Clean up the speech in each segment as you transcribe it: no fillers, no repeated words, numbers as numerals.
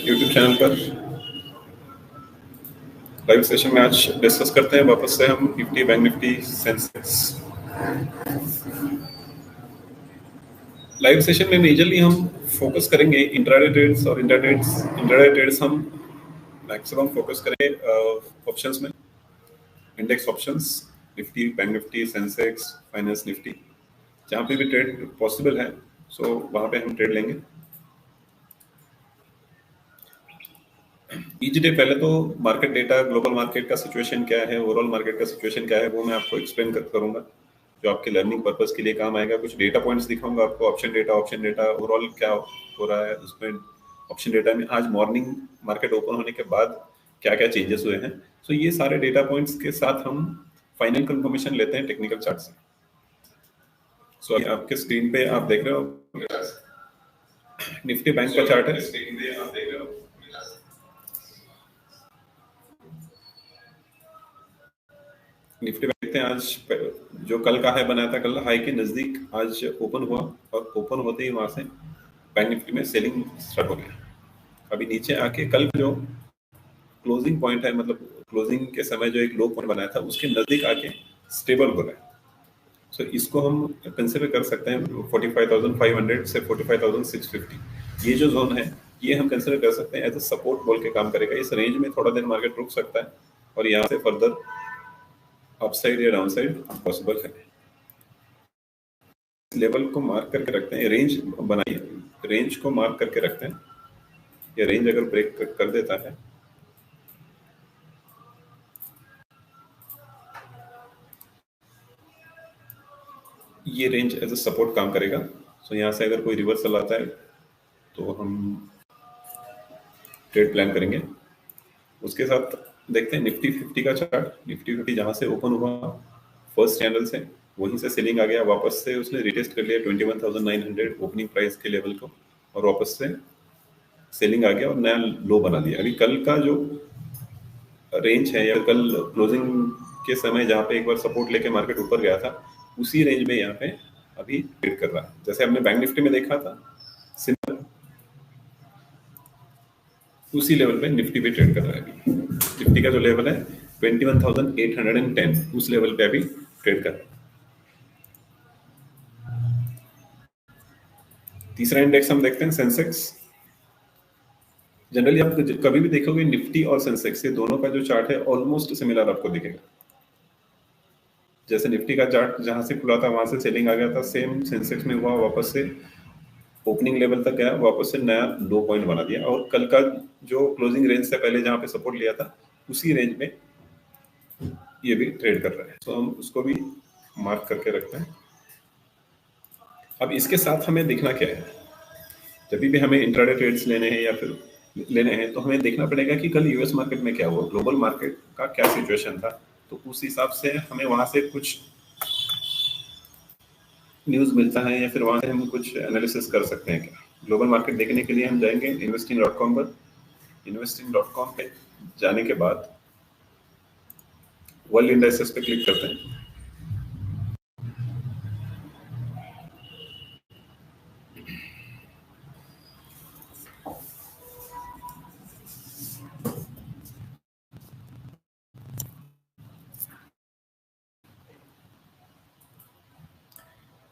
YouTube channel पर live session में आज डिस्कस करते हैं वापस से हम Nifty, bank Nifty, Sensex. Live session में मेजरली हम फोकस करेंगे इंट्राडे ट्रेड्स और इंट्राडे ट्रेड्स हम मैक्सिमम फोकस करेंगे ऑप्शंस में, index options, Nifty, bank Nifty, Sensex, finance Nifty, जहाँ पे भी ट्रेड पॉसिबल है सो वहाँ पे हम ट्रेड लेंगे। ईच डे पहले तो मार्केट डेटा, ग्लोबल मार्केट का सिचुएशन क्या है, ओवरऑल मार्केट का सिचुएशन क्या है, वो मैं आपको एक्सप्लेन करूंगा जो आपके लर्निंग पर्पस के लिए काम आएगा। कुछ डेटा पॉइंट्स दिखाऊंगा आपको, ऑप्शन डेटा ओवरऑल क्या हो रहा है उसमें। ऑप्शन डेटा में आज मॉर्निंग मार्केट ओपन होने के बाद क्या क्या चेंजेस हुए हैं, सो ये सारे डेटा पॉइंट्स के साथ हम फाइनल कंफर्मेशन लेते हैं टेक्निकल चार्ट से। सो आपके स्क्रीन पे आप देख रहे हो निफ्टी बैंक का चार्ट है, स्क्रीन पे आप देख रहे हो। निफ्टी में देखते हैं आज जो कल का हाई बनाया था, कल हाई के नजदीक आज ओपन हुआ और ओपन होते ही वहां से बैंक निफ्टी में सेलिंग स्टार्ट हो गया। अभी नीचे आके कल जो क्लोजिंग पॉइंट है, मतलब क्लोजिंग के समय जो एक लो पॉइंट बनाया था उसके नजदीक आके स्टेबल हो रहा है। सो इसको हम कंसिडर कर सकते हैं 45,500 से 45,650, ये जो जोन है ये हम कंसिडर कर सकते हैं एज अ सपोर्ट बोल के काम करेगा। इस रेंज में थोड़ा देर मार्केट रुक सकता है और यहाँ से फर्दर अपसाइड या डाउनसाइड पॉसिबल है। लेवल को मार्क करके रखते हैं, रेंज बनाइए, रेंज को मार्क करके रखते हैं। ये रेंज अगर ब्रेक कर देता है ये रेंज एज अ सपोर्ट काम करेगा। सो यहाँ से अगर कोई रिवर्सल आता है तो हम ट्रेड प्लान करेंगे। उसके साथ देखते हैं निफ्टी 50 का चार्ट। निफ्टी 50 जहाँ से ओपन हुआ फर्स्ट चैनल से, वहीं से सेलिंग आ गया, वापस से उसने रिटेस्ट कर लिया 21,900 ओपनिंग प्राइस के लेवल को और वापस से सेलिंग आ गया और नया लो बना दिया। अभी कल का जो रेंज है या कल क्लोजिंग के समय जहाँ पे एक बार सपोर्ट लेके मार्केट ऊपर गया था उसी रेंज में यहाँ पे अभी ट्रेड कर रहा है। जैसे हमने बैंक निफ्टी में देखा था सिंपल उसी लेवल पे निफ्टी पे ट्रेड कर रहा है। अभी निफ्टी का जो लेवल है 21,810 उस लेवल पे अभी ट्रेड कर रहा है। तीसरा इंडेक्स हम देखते हैं सेंसेक्स। जनरली आप कभी भी देखोगे निफ्टी और सेंसेक्स, ये दोनों का जो चार्ट है ऑलमोस्ट सिमिलर आपको दिखेगा। जैसे निफ्टी का चार्ट जहां से खुला था वहां से सेलिंग आ गया था, सेम सेंसेक्स में हुआ, वापस से ओपनिंग लेवल तक गया, वापस से नया लो पॉइंट बना दिया और कल का जो क्लोजिंग रेंज से पहले जहां पे सपोर्ट लिया था उसी रेंज में ये भी ट्रेड कर रहा है। तो हम उसको भी मार्क करके रखते हैं। अब इसके साथ हमें देखना क्या है, जब भी हमें इंट्राडे ट्रेड्स लेने हैं या फिर लेने हैं तो हमें देखना पड़ेगा कि कल यूएस मार्केट में क्या हुआ, ग्लोबल मार्केट का क्या सिचुएशन था, तो उस हिसाब से हमें वहां से कुछ न्यूज मिलता है या फिर वहां से हम कुछ एनालिसिस कर सकते हैं। क्या ग्लोबल मार्केट देखने के लिए हम जाएंगे investing.com पर। investing.com पे जाने के बाद वर्ल्ड इंडाइसेस पे क्लिक करते हैं।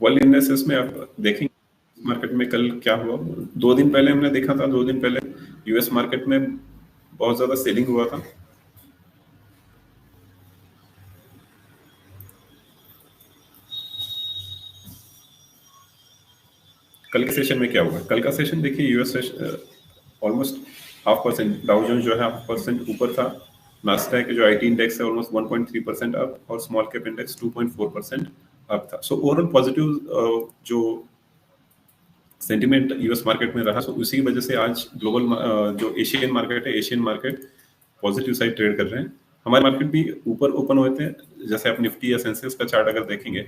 वर्ल्ड इंडाइसेस में आप देखेंगे मार्केट में कल क्या हुआ। 2 दिन पहले हमने देखा था, 2 दिन पहले यूएस मार्केट में बहुत ज्यादा सेलिंग हुआ था। कल के सेशन में क्या हुआ, कल का सेशन देखिए यूएस ऑलमोस्ट 0.5%, डाउ जोन्स जो है 0.5% ऊपर था, नास्डैक जो आईटी इंडेक्स है ऑलमोस्ट 1.3% अप और स्मॉल कैप इंडेक्स 2.4% अप था। सो ओवरऑल पॉजिटिव जो सेंटिमेंट यूएस मार्केट में रहा, सो उसी की वजह से आज ग्लोबल जो एशियन मार्केट है, Asian market positive side trade कर रहे हैं। हमारे मार्केट भी ऊपर ओपन हुए थे। जैसे आप निफ्टी या सेंसेक्स का चार्ट अगर देखेंगे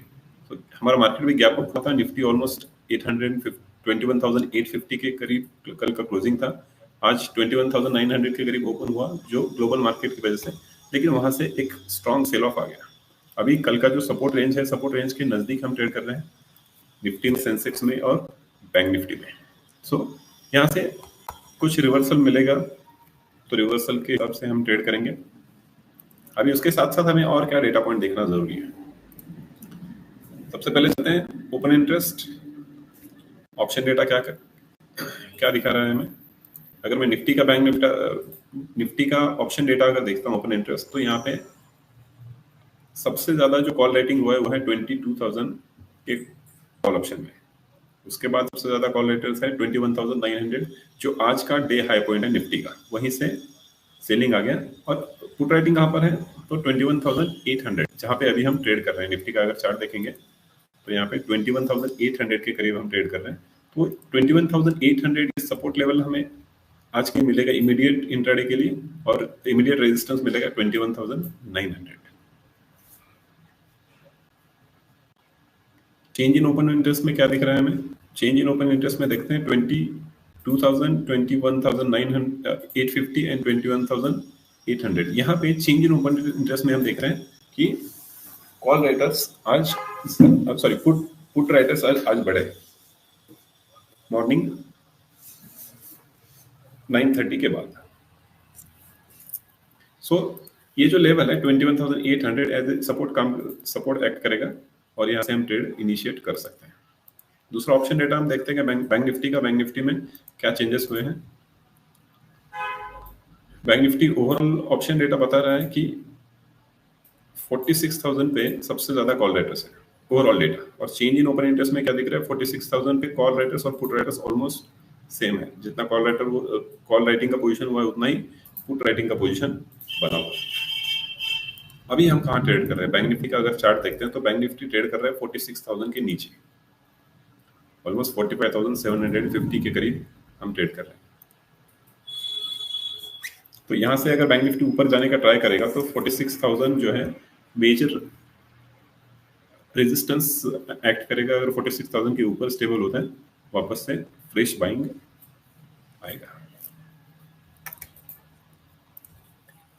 तो हमारा मार्केट भी गैप अप हुआ था। निफ्टी ऑलमोस्ट 21,850 के करीब कल का क्लोजिंग था, आज 21,900 के करीब ओपन हुआ जो ग्लोबल मार्केट की वजह से, लेकिन वहां से एक स्ट्रॉन्ग सेल ऑफ आ गया। अभी कल का जो सपोर्ट रेंज है, सपोर्ट रेंज के नजदीक हम ट्रेड कर रहे हैं निफ्टी में, सेंसेक्स में और बैंक निफ्टी में। सो यहाँ से कुछ रिवर्सल मिलेगा तो रिवर्सल के हिसाब से हम ट्रेड करेंगे। अभी उसके साथ साथ हमें और क्या डेटा पॉइंट देखना जरूरी है। सबसे पहले चलते हैं ओपन इंटरेस्ट ऑप्शन डेटा क्या दिखा रहा है हमें। अगर मैं निफ्टी का ऑप्शन डेटा अगर देखता हूँ ओपन इंटरेस्ट, तो यहाँ पे सबसे ज्यादा जो कॉल रेटिंग हुआ है वो है 22,000 के कॉल ऑप्शन में। उसके बाद सबसे ज्यादा कॉल रेटर्स है 21,900, जो आज का डे हाई पॉइंट है निफ्टी का, वहीं से सेलिंग आ गया। और पुट राइटिंग कहाँ पर है, तो 21,800, जहाँ पे अभी हम ट्रेड कर रहे हैं। निफ्टी का अगर चार्ट देखेंगे तो यहाँ पे 21,800 के करीब हम ट्रेड कर रहे हैं। तो 21,800 की सपोर्ट लेवल हमें आज के मिलेगा इमीडिएट इंट्राडे के लिए, और इमीडिएट रेजिस्टेंस मिलेगा 21,900। चेंज इन ओपन इंटरेस्ट में क्या दिख रहा है हमें, चेंज इन ओपन इंटरेस्ट में देखते हैं 22,000, 21,850 एंड 21,800। यहाँ पे चेंज इन ओपन इंटरेस्ट में हम देख रहे हैं कि कॉल राइटर्स आज पुट राइटर्स आज बढ़े मॉर्निंग 9:30 के बाद। सो ये जो लेवल है 21,800 एज ए सपोर्ट एक्ट करेगा, और यहाँ से हम ट्रेड इनिशिएट कर सकते हैं। दूसरा ऑप्शन डेटा हम देखते हैं कि बैंक निफ्टी में क्या चेंजेस हुए हैं। Bank Nifty overall option data बता रहा है कि 46,000 पे सबसे ज्यादा कॉल राइटर्स है ओवरऑल डेटा, और चेंज इन ओपन इंटरेस्ट में क्या दिख रहा है, 46,000 पे कॉल राइटर्स और पुट राइटर्स ऑलमोस्ट सेम है। जितना कॉल राइटिंग का पोजीशन हुआ है उतना ही पुट राइटिंग का पोजीशन बना हुआ है। अभी हम कहाँ ट्रेड कर रहे हैं, बैंक निफ्टी का अगर चार्ट देखते हैं तो बैंक निफ्टी ट्रेड कर रहा है 46,000 के नीचे, ऑलमोस्ट 45,750 के करीब हम ट्रेड कर रहे हैं। तो यहाँ से अगर बैंक निफ्टी ऊपर जाने का ट्राई करेगा तो 46,000 जो है मेजर रेजिस्टेंस एक्ट करेगा। अगर 46,000 के ऊपर स्टेबल होता है, वापस से फ्रेश बाइंग आएगा।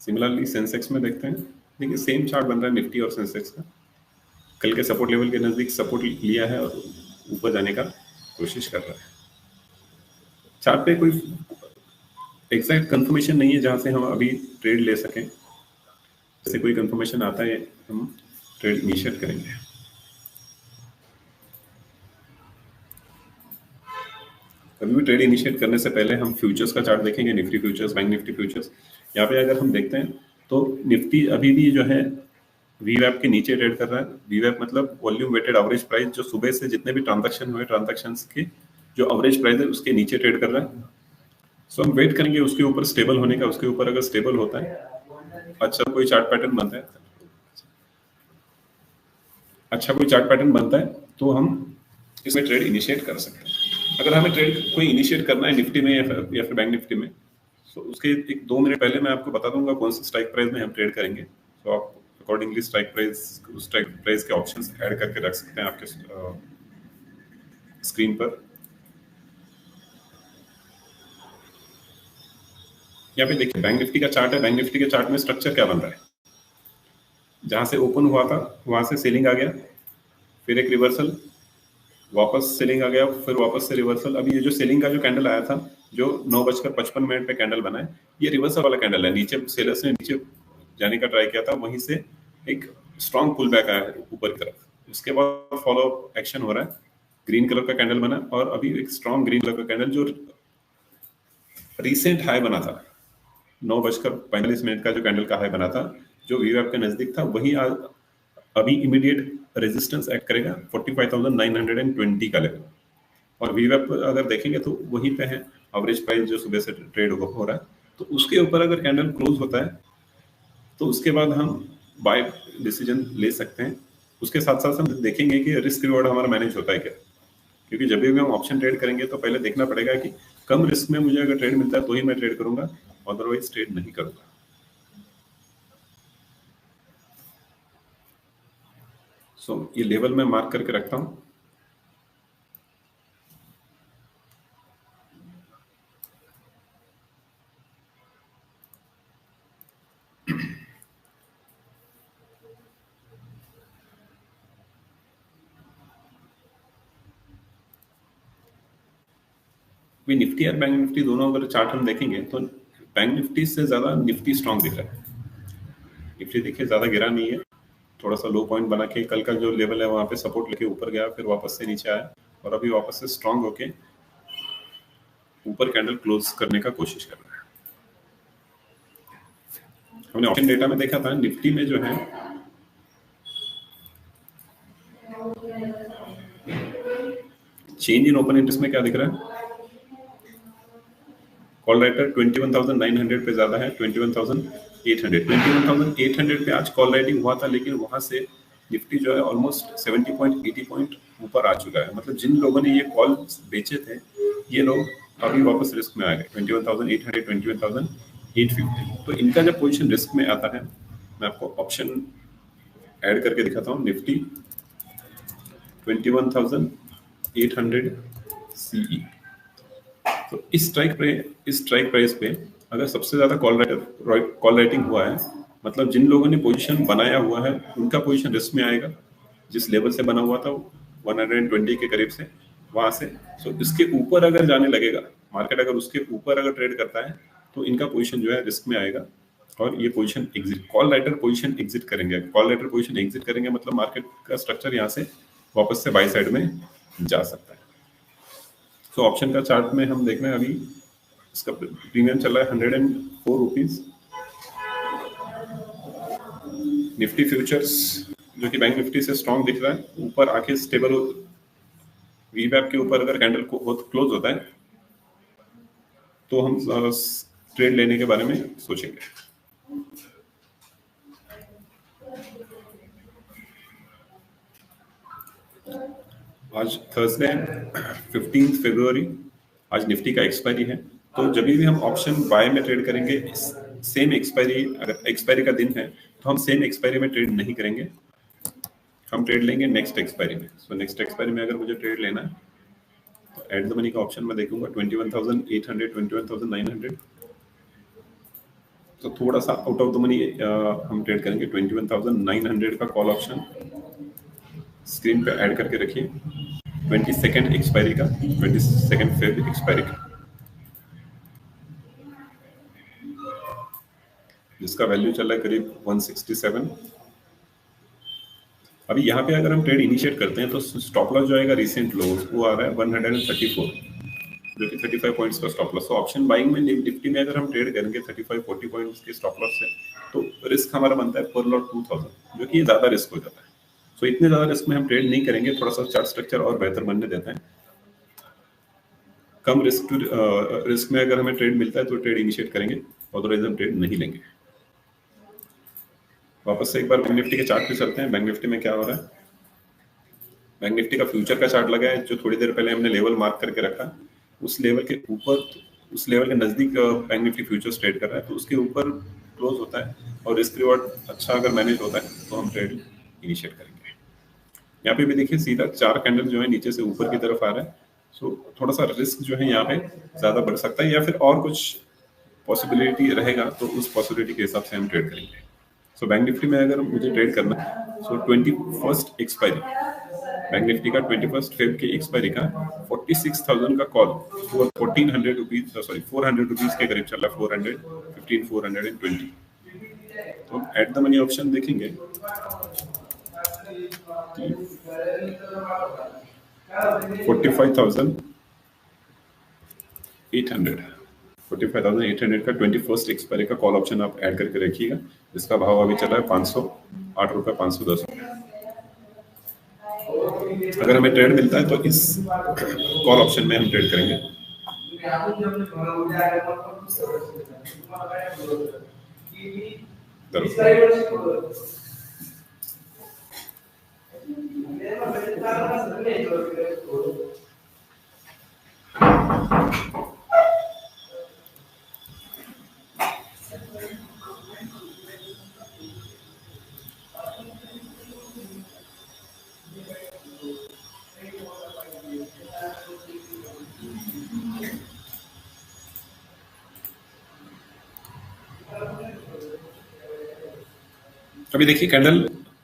सिमिलरली सेंसेक्स में देखते हैं, देखिए सेम चार्ट बन रहा है निफ्टी और सेंसेक्स का। कल के सपोर्ट लेवल के नजदीक सपोर्ट लिया है और ऊपर जाने का कोशिश कर रहा है। चार्ट पे कोई एग्जैक्ट कंफर्मेशन नहीं है जहां से हम अभी ट्रेड ले सकें। जैसे कोई कंफर्मेशन आता है हम ट्रेड इनिशिएट करेंगे। कभी भी ट्रेड इनिशिएट करने से पहले हम फ्यूचर्स का चार्ट देखेंगे, Nifty futures, bank Nifty futures. यहाँ पे अगर हम देखते हैं तो निफ्टी अभी भी जो है वीवैप के नीचे ट्रेड कर रहा है। वीवैप मतलब वॉल्यूम वेटेड एवरेज प्राइस, जो सुबह से जितने भी ट्रांजैक्शन हुए ट्रांजैक्शंस के जो एवरेज प्राइस है उसके नीचे ट्रेड कर रहा है। सो हम वेट करेंगे उसके ऊपर स्टेबल होने का। उसके ऊपर अगर स्टेबल होता है, अच्छा कोई चार्ट पैटर्न बनता है, तो हम इसमें ट्रेड इनिशिएट कर सकते हैं। अगर हमें ट्रेड कोई इनिशिएट करना है निफ्टी में या फिर बैंक निफ्टी में, तो उसके 1-2 मिनट पहले मैं आपको बता दूंगा कौन सी स्ट्राइक प्राइस में हम ट्रेड करेंगे। तो आप अकॉर्डिंगली स्ट्राइक प्राइस के ऑप्शंस ऐड करके रख सकते हैं आपके स्क्रीन पर। यहाँ पे देखिए बैंक निफ्टी का चार्ट है। बैंक निफ्टी के चार्ट में स्ट्रक्चर क्या बन रहा है, जहां से ओपन हुआ था वहां से सेलिंग आ गया, फिर एक रिवर्सल, वापस सेलिंग आ गया, फिर वापस से रिवर्सल। अभी ये जो सेलिंग का जो कैंडल आया था, जो 9:55 पे कैंडल बना है, ये रिवर्सल वाला कैंडल है। नीचे सेलर्स ने नीचे जाने का ट्राई किया था, वहीं से एक स्ट्रॉन्ग पुल बैक आया है ऊपर की तरफ। उसके बाद फॉलो एक्शन हो रहा है, ग्रीन कलर का कैंडल बना, और अभी एक स्ट्रॉन्ग ग्रीन कलर का कैंडल जो रिसेंट हाई बना था 9:45 का जो कैंडल का हाई बना था, जो वीवैप के नजदीक था, वही अभी इमीडिएट रेजिस्टेंस एक्ट करेगा 45,920 का लेवल। और वीवैप अगर देखेंगे तो वहीं पे है एवरेज प्राइस जो सुबह से ट्रेड हो रहा है। तो उसके ऊपर अगर कैंडल क्लोज होता है तो उसके बाद हम बाय डिसीजन ले सकते हैं। उसके साथ साथ हम देखेंगे कि रिस्क रिवॉर्ड हमारा मैनेज होता है क्या, क्योंकि जब भी हम ऑप्शन ट्रेड करेंगे तो पहले देखना पड़ेगा कि कम रिस्क में मुझे अगर ट्रेड मिलता है तो ही मैं ट्रेड करूंगा, अदरवाइज ट्रेड नहीं करूंगा। सो ये लेवल मैं मार्क करके रखता हूं। भी निफ्टी और बैंक निफ्टी दोनों अगर चार्ट हम देखेंगे तो बैंक निफ्टी से ज्यादा निफ्टी स्ट्रांग दिख रहा है। निफ्टी देखिए ज्यादा गिरा नहीं है, थोड़ा सा लो पॉइंट बना के कल का जो लेवल है वहां पे सपोर्ट लेके ऊपर गया, फिर वापस से नीचे आया और अभी वापस से स्ट्रांग होके ऊपर कैंडल क्लोज करने का कोशिश कर रहा है। हमने ऑप्शन डेटा में देखा था निफ्टी में जो है चेंज इन ओपन इंटरेस्ट में क्या दिख रहा है, कॉल राइटर 21,900 पे ज्यादा है, 21,800 पे आज कॉल राइटिंग हुआ था, लेकिन वहां से निफ्टी जो है ऑलमोस्ट 70 पॉइंट 80 पॉइंट ऊपर आ चुका है। मतलब जिन लोगों ने ये कॉल बेचे थे ये लोग अभी वापस रिस्क में आ गए 21,800 21,850। तो इनका जब पोजीशन रिस्क में आता है, मैं आपको ऑप्शन ऐड करके दिखाता हूँ। निफ्टी 21,800 CE, तो इस स्ट्राइक प्राइस पे अगर सबसे ज्यादा कॉल राइटिंग हुआ है, मतलब जिन लोगों ने पोजीशन बनाया हुआ है उनका पोजीशन रिस्क में आएगा। जिस लेवल से बना हुआ था 120 के करीब से वहां से, तो इसके ऊपर अगर जाने लगेगा मार्केट, अगर उसके ऊपर अगर ट्रेड करता है तो इनका पोजीशन जो है रिस्क में आएगा और ये position exit, call writer position exit करेंगे। कॉल राइटर पोजीशन एग्जिट करेंगे मतलब मार्केट का स्ट्रक्चर यहाँ से वापस से बाई साइड में जा सकता है। तो ऑप्शन का चार्ट में हम देख रहे हैं अभी इसका प्रीमियम चल रहा है 104 रुपीज। निफ्टी फ्यूचर्स जो कि बैंक निफ्टी से स्ट्रांग दिख रहा है, ऊपर आके स्टेबल वीवैप के ऊपर अगर कैंडल को क्लोज होता है तो हम ट्रेड लेने के बारे में सोचेंगे। आज थर्सडे 15 फरवरी, आज निफ्टी का एक्सपायरी है, तो जब भी हम ऑप्शन बाय में ट्रेड करेंगे सेम एक्सपायरी, अगर एक्सपायरी का दिन है तो हम सेम एक्सपायरी में ट्रेड नहीं करेंगे, हम ट्रेड लेंगे नेक्स्ट एक्सपायरी में। सो नेक्स्ट एक्सपायरी में अगर मुझे ट्रेड लेना है तो एट द मनी का ऑप्शन में देखूंगा 21,800 21,900, तो थोड़ा सा आउट ऑफ द मनी हम ट्रेड करेंगे 21,900 का कॉल ऑप्शन। स्क्रीन पे ऐड करके रखिए 22nd एक्सपायरी का, 22nd फेब एक्सपायरी का, जिसका वैल्यू चल रहा है करीब 167। अभी यहाँ पे अगर हम ट्रेड इनिशिएट करते हैं तो स्टॉप लॉस जो आएगा रिसेंट लो वो आ रहा है 134, जो कि 35 पॉइंट्स का स्टॉप लॉस। तो ऑप्शन बाइंग में निफ्टी में अगर हम ट्रेड करेंगे 35-40 पॉइंट्स के स्टॉप लॉस से, तो रिस्क हमारा बनता है पर लॉट 2000, जो कि ज्यादा रिस्क हो जाता है। सो इतने ज्यादा रिस्क में हम ट्रेड नहीं करेंगे, थोड़ा सा चार्ट स्ट्रक्चर और बेहतर बनने देता है। कम रिस्क में अगर हमें ट्रेड मिलता है तो ट्रेड इनिशिएट करेंगे, अदरवाइज हम ट्रेड नहीं लेंगे। वापस से एक बार बैंक निफ्टी के चार्ट पे चलते हैं। बैंक निफ्टी में क्या हो रहा है, बैंक निफ्टी का फ्यूचर का चार्ट लगा है, जो थोड़ी देर पहले हमने लेवल मार्क करके रखा, उस लेवल के ऊपर, उस लेवल के नजदीक बैंक निफ्टी फ्यूचर्स ट्रेड कर रहा है, तो उसके ऊपर क्लोज होता है और रिस्क रिवॉर्ड अच्छा अगर मैनेज होता है तो हम ट्रेड इनिशिएट करेंगे। यहाँ पे भी देखिए सीधा 4 कैंडल जो है नीचे से ऊपर की तरफ आ रहा है, सो थोड़ा सा रिस्क जो है यहाँ पे ज्यादा बढ़ सकता है, या फिर और कुछ पॉसिबिलिटी रहेगा तो उस पॉसिबिलिटी के हिसाब से हम ट्रेड करेंगे। सो बैंक निफ्टी में अगर मुझे ट्रेड करना है, सो 21st एक्सपायरी, बैंक निफ्टी का 21 फेब के एक्सपायरी का 46,000 का कॉल 1400 रुपीज, सॉरी 400 रुपीज के करीब चल रहा है, 420। तो एट द मनी ऑप्शन देखेंगे 45,800 का 21st एक्सपायरी का कॉल ऑप्शन आप ऐड करके रखिएगा, जिसका भाव अभी चल रहा है 508 रुपये 510 रुपये। अगर हमें ट्रेड मिलता है तो इस कॉल ऑप्शन में हम ट्रेड करेंगे। अभी देखिए कैंडल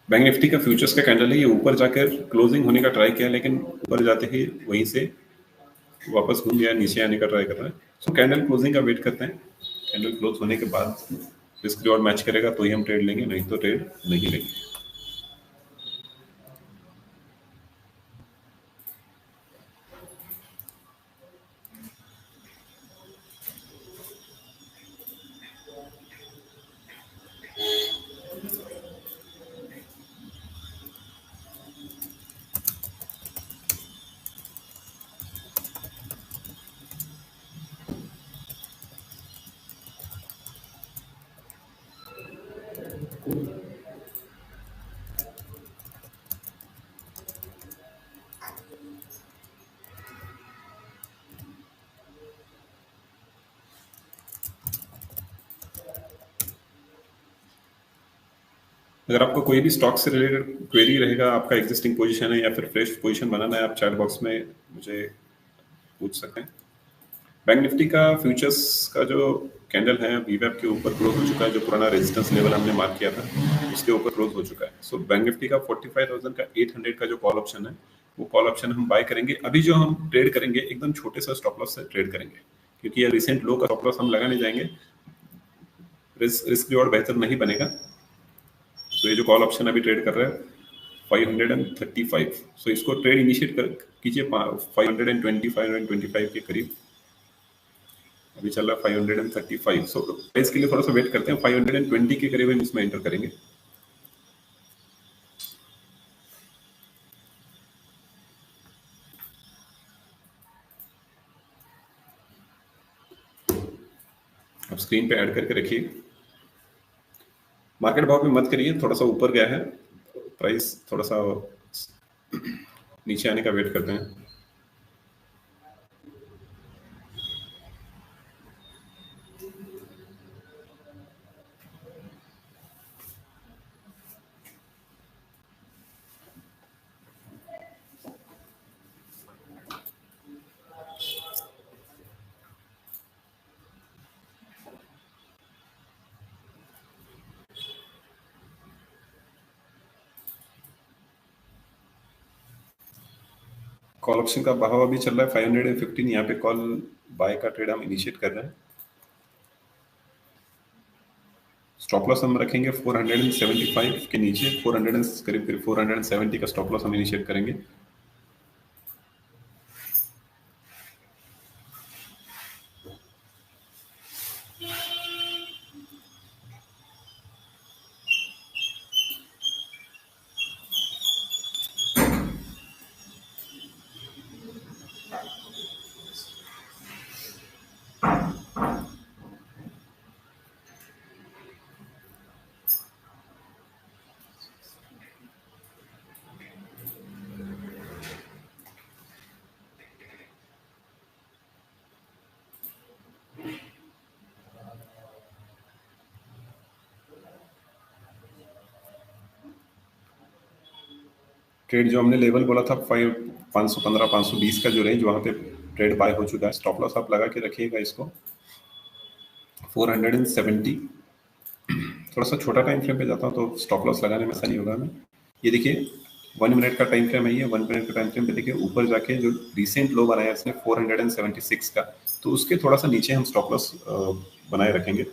बैंक निफ्टी का फ्यूचर्स का कैंडल है, ये ऊपर जाकर क्लोजिंग होने का ट्राई किया, लेकिन ऊपर जाते ही वहीं से वापस घूम गया, नीचे आने का ट्राई कर रहा है। सो कैंडल क्लोजिंग का वेट करते हैं। कैंडल क्लोज होने के बाद रिस्क रिवॉर्ड मैच करेगा तो ही हम ट्रेड लेंगे, नहीं तो ट्रेड नहीं लेंगे। अगर आपको कोई भी स्टॉक से रिलेटेड क्वेरी रहेगा, आपका एग्जिस्टिंग पोजीशन है या फिर फ्रेश पोजीशन बनाना है, आप चैट बॉक्स में मुझे पूछ सकते हैं। बैंक निफ्टी का फ्यूचर्स का जो कैंडल है वीवैप के ऊपर क्लोज हो चुका है। जो पुराना रेजिस्टेंस लेवल हमने मार्क किया था उसके ऊपर क्लोज हो चुका है। सो बैंक निफ्टी का 45,000 का 800 का जो कॉल ऑप्शन है, वो कॉल ऑप्शन हम बाय करेंगे। अभी जो हम ट्रेड करेंगे एकदम छोटे सा स्टॉप लॉस से ट्रेड करेंगे, क्योंकि ये रिसेंट लो का स्टॉप लॉस हम लगाने जाएंगे, रिस्क रिवॉर्ड बेहतर नहीं बनेगा। तो ये जो कॉल ऑप्शन अभी ट्रेड कर रहे हैं 535, सो इसको ट्रेड इनिशिएट कर कीजिए 520 525 के करीब। अभी चल रहा है 535। सो प्राइस के लिए थोड़ा सा वेट करते हैं। 520 के करीब हम इसमें एंटर करेंगे। अब स्क्रीन पे ऐड करके रखिए। मार्केट भाव पे मत करिए, थोड़ा सा ऊपर गया है प्राइस, थोड़ा सा नीचे आने का वेट करते हैं। कॉल ऑप्शन का भाव अभी चल रहा है 515। यहाँ पे कॉल बाय का ट्रेड हम इनिशिएट कर रहे हैं। स्टॉप लॉस हम रखेंगे 475 के नीचे, 400 करीब करीब 470 का स्टॉप लॉस हम इनिशिएट करेंगे। ट्रेड जो हमने लेवल बोला था 515 520 का जो रेंज, वहां पे ट्रेड बाय हो चुका है। स्टॉप लॉस आप लगा के रखिएगा इसको 470। थोड़ा सा छोटा टाइम फ्रेम पे जाता हूँ तो स्टॉप लॉस लगाने में आसानी होगा हमें। ये देखिए 1 मिनट का टाइम फ्रेम है, ये 1 मिनट का टाइम फ्रेम पे देखिए ऊपर जाके जो रिसेंट लो बनाया इसने 476 का, तो उसके थोड़ा सा नीचे हम स्टॉप लॉस बनाए रखेंगे।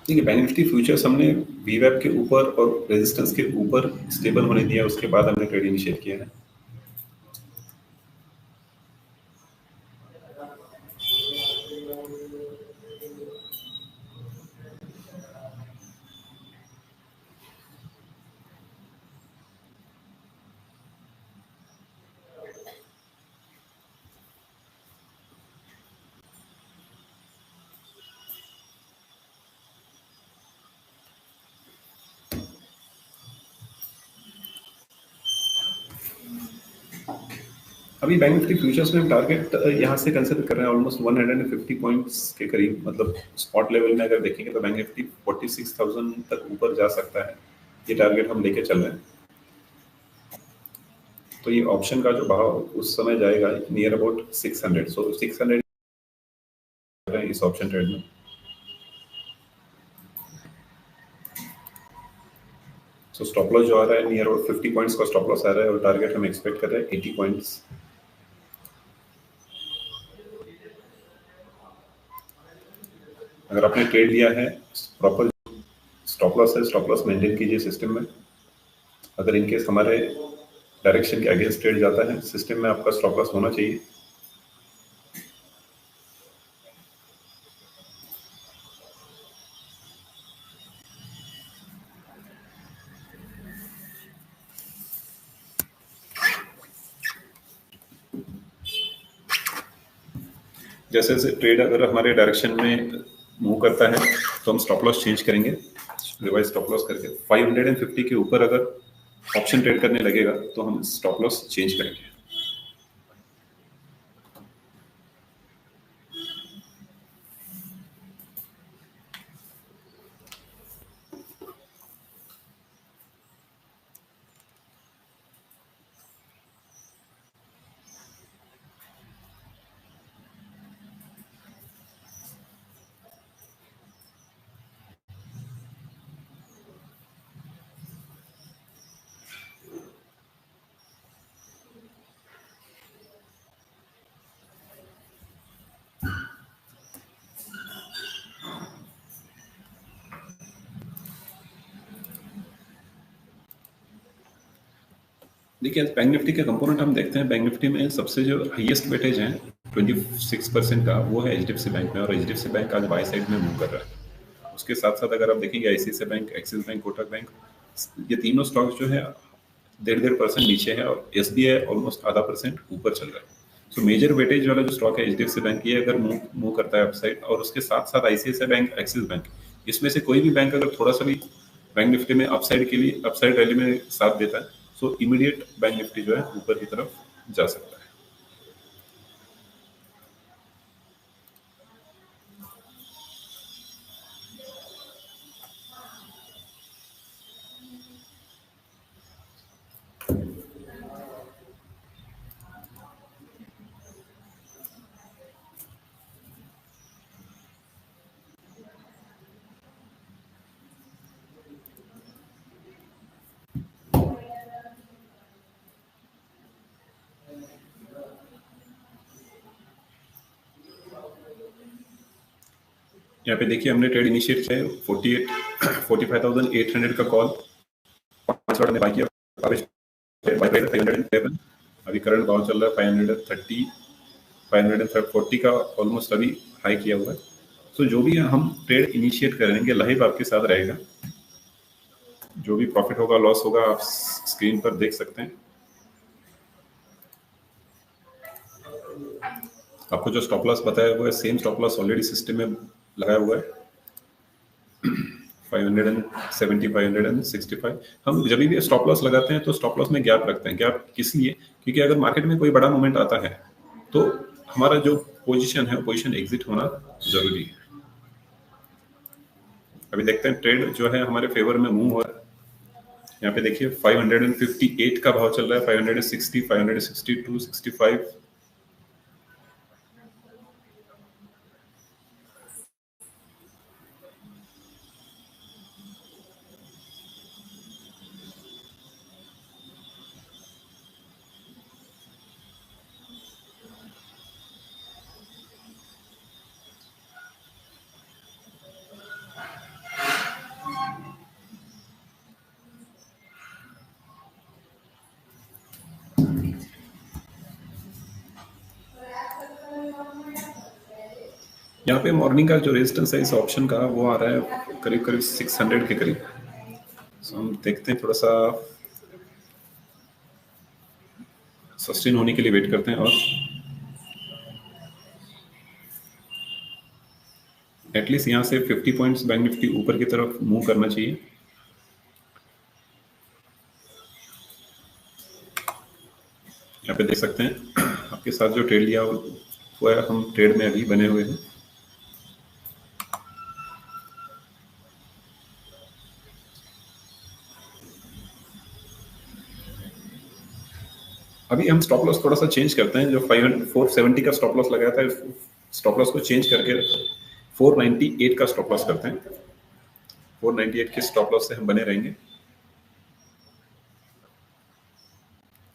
देखिए बैंक निफ्टी फ्यूचर्स हमने वीवैप के ऊपर और रेजिस्टेंस के ऊपर स्टेबल होने दिया, उसके बाद हमने ट्रेड इनिशिएट किया है। अभी बैंक निफ्टी फ्यूचर्स में हम टारगेट यहाँ से कंसिडर कर रहे हैं ऑलमोस्ट 150 पॉइंट्स के करीब, मतलब स्पॉट लेवल में अगर देखेंगे तो बैंक निफ्टी 46,000 तक ऊपर जा सकता है, ये टारगेट हम लेके चल रहे हैं। तो ये ऑप्शन का जो भाव उस समय जाएगा नियर अबाउट 600, सो 600 इस ऑप्शन ट्रेड में। सो स्टॉप लॉस जो आ रहा है नियर अबाउट 50 पॉइंट्स का स्टॉप लॉस आ रहा है, और टारगेट हम एक्सपेक्ट कर रहे हैं 80 पॉइंट्स। अगर आपने ट्रेड लिया है, प्रॉपर स्टॉप लॉस है, स्टॉप लॉस मेंटेन कीजिए सिस्टम में। अगर इनकेस हमारे डायरेक्शन के अगेंस्ट ट्रेड जाता है, सिस्टम में आपका स्टॉप लॉस होना चाहिए। जैसे जैसे ट्रेड अगर हमारे डायरेक्शन में मूव करता है तो हम स्टॉप लॉस चेंज करेंगे, रिवाइज स्टॉप लॉस करके 550 के ऊपर अगर ऑप्शन ट्रेड करने लगेगा तो हम स्टॉप लॉस चेंज करेंगे। देखिए बैंक निफ्टी के कंपोनेंट हम देखते हैं, बैंक निफ्टी में सबसे जो हाईएस्ट वेटेज है 26% का, वो है एचडीएफसी बैंक में, और एचडीएफसी बैंक आज बाय साइड में मूव कर रहा है। उसके साथ साथ अगर आप देखेंगे ICICI bank, axis bank, Kotak bank, ये तीनों स्टॉक्स जो है 1.5% नीचे है, और एसबीआई ऑलमोस्ट आधा परसेंट ऊपर चल रहा है। सो मेजर वेटेज वाला जो स्टॉक है एचडीएफसी बैंक, ये अगर मूव करता है अपसाइड, और उसके साथ साथ आईसीआईसीआई बैंक, एक्सिस बैंक, इसमें से कोई भी बैंक अगर थोड़ा सा भी बैंक निफ्टी में अपसाइड के लिए अपसाइड रैली में साथ देता है, सो इमीडिएट बैंक निफ्टी जो है ऊपर की तरफ जा सकता है। यहाँ पे देखिए हमने ट्रेड इनिशिएट किया है 45,800 का कॉल 5 लॉट में बाकी है, 511। अभी करंट भाव चल रहा है 530, 540 का ऑलमोस्ट अभी हाई किया हुआ है। तो जो भी हम ट्रेड इनिशिएट करेंगे लाइव आपके साथ रहेगा, जो भी प्रॉफिट होगा लॉस होगा आप स्क्रीन पर देख सकते हैं। आपको जो स्टॉप लॉस बताया हुआ है same stop loss already system में लगाया हुआ है 570, 565। हम जब भी स्टॉप लॉस लगाते हैं तो स्टॉप लॉस में गैप रखते हैं। गैप किस लिए? क्योंकि अगर मार्केट में कोई बड़ा मूवमेंट आता है तो हमारा जो पोजीशन है पोजीशन एग्जिट होना जरूरी है। अभी देखते हैं ट्रेड जो है हमारे फेवर में मूव हो रहा है। यहाँ पे देखिए 558 का भाव चल रहा है, 560, 562, 65। यहाँ पे मॉर्निंग का जो रेजिस्टेंस है इस ऑप्शन का वो आ रहा है करीब करीब 600 के करीब। So, हम देखते हैं, थोड़ा सा सस्टेन होने के लिए वेट करते हैं और एटलीस्ट यहाँ से 50 पॉइंट्स बैंक निफ्टी ऊपर की तरफ मूव करना चाहिए। यहाँ पे देख सकते हैं आपके साथ जो ट्रेड लिया वो है, हम ट्रेड में अभी बने हुए हैं। अभी हम स्टॉप लॉस थोड़ा सा चेंज करते हैं, जो 470 का स्टॉप लॉस लगाया था, स्टॉप लॉस को चेंज करके 498 का स्टॉप लॉस करते हैं। 498 के स्टॉप लॉस से हम बने रहेंगे।